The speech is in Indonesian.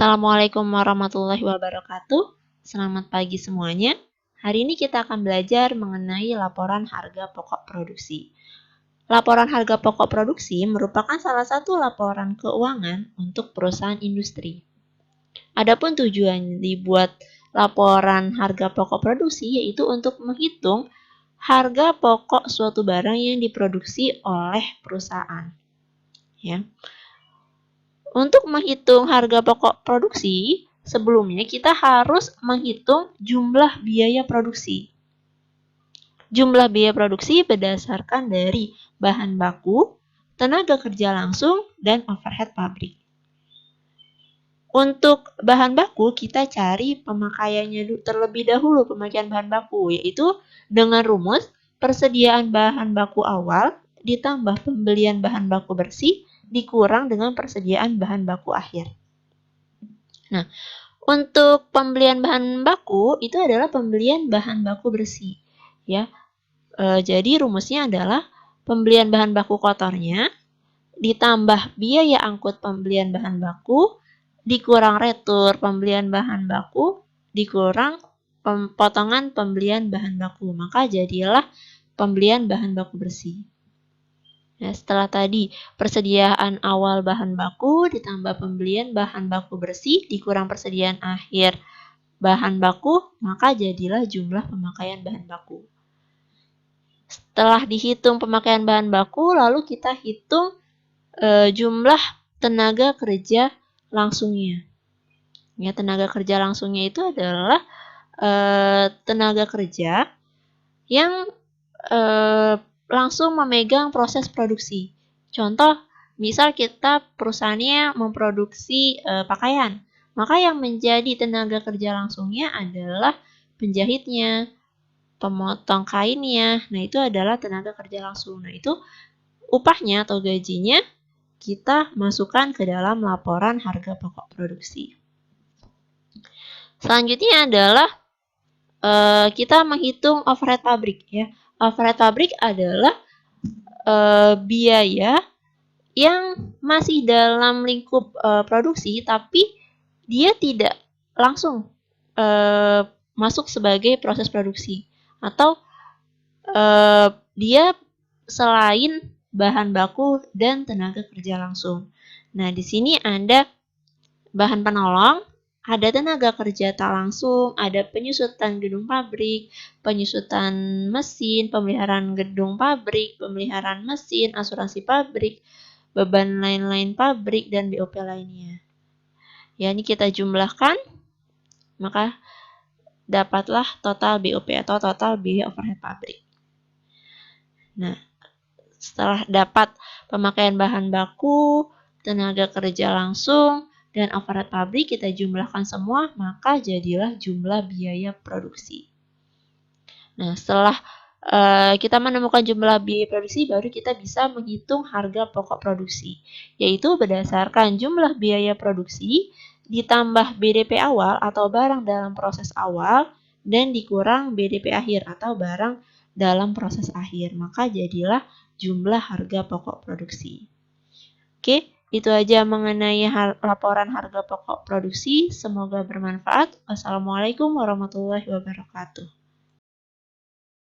Assalamualaikum warahmatullahi wabarakatuh. Selamat pagi semuanya. Hari ini kita akan belajar mengenai laporan harga pokok produksi. Laporan harga pokok produksi merupakan salah satu laporan keuangan untuk perusahaan industri. Adapun tujuan dibuat laporan harga pokok produksi yaitu untuk menghitung harga pokok suatu barang yang diproduksi oleh perusahaan. Ya. Untuk menghitung harga pokok produksi, sebelumnya kita harus menghitung jumlah biaya produksi. Jumlah biaya produksi berdasarkan dari bahan baku, tenaga kerja langsung, dan overhead pabrik. Untuk bahan baku, kita cari pemakaiannya terlebih dahulu, pemakaian bahan baku, yaitu dengan rumus persediaan bahan baku awal ditambah pembelian bahan baku bersih dikurang dengan persediaan bahan baku akhir. Nah, untuk pembelian bahan baku itu adalah pembelian bahan baku bersih, ya. Jadi rumusnya adalah pembelian bahan baku kotornya ditambah biaya angkut pembelian bahan baku dikurang retur pembelian bahan baku dikurang potongan pembelian bahan baku, maka jadilah pembelian bahan baku bersih. Ya, setelah tadi persediaan awal bahan baku ditambah pembelian bahan baku bersih dikurang persediaan akhir bahan baku, maka jadilah jumlah pemakaian bahan baku. Setelah dihitung pemakaian bahan baku, lalu kita hitung jumlah tenaga kerja langsungnya. Ya, tenaga kerja langsungnya itu adalah tenaga kerja yang langsung memegang proses produksi. Contoh, misal kita perusahaannya memproduksi pakaian, maka yang menjadi tenaga kerja langsungnya adalah penjahitnya, pemotong kainnya. Nah, itu adalah tenaga kerja langsung. Nah, itu upahnya atau gajinya kita masukkan ke dalam laporan harga pokok produksi. Selanjutnya adalah kita menghitung overhead pabrik, ya. Overhead pabrik adalah biaya yang masih dalam lingkup produksi, tapi dia tidak langsung masuk sebagai proses produksi, atau dia selain bahan baku dan tenaga kerja langsung. Nah, di sini ada bahan penolong, ada tenaga kerja tak langsung, ada penyusutan gedung pabrik, penyusutan mesin, pemeliharaan gedung pabrik, pemeliharaan mesin, asuransi pabrik, beban lain-lain pabrik, dan BOP lainnya. Ya, ini kita jumlahkan, maka dapatlah total BOP atau total biaya overhead pabrik. Nah, setelah dapat pemakaian bahan baku, tenaga kerja langsung, dan overhead pabrik kita jumlahkan semua, maka jadilah jumlah biaya produksi. Nah, setelah kita menemukan jumlah biaya produksi, baru kita bisa menghitung harga pokok produksi, yaitu berdasarkan jumlah biaya produksi ditambah BDP awal atau barang dalam proses awal dan dikurang BDP akhir atau barang dalam proses akhir, maka jadilah jumlah harga pokok produksi. Oke. Itu aja mengenai laporan harga pokok produksi. Semoga bermanfaat. Wassalamualaikum warahmatullahi wabarakatuh.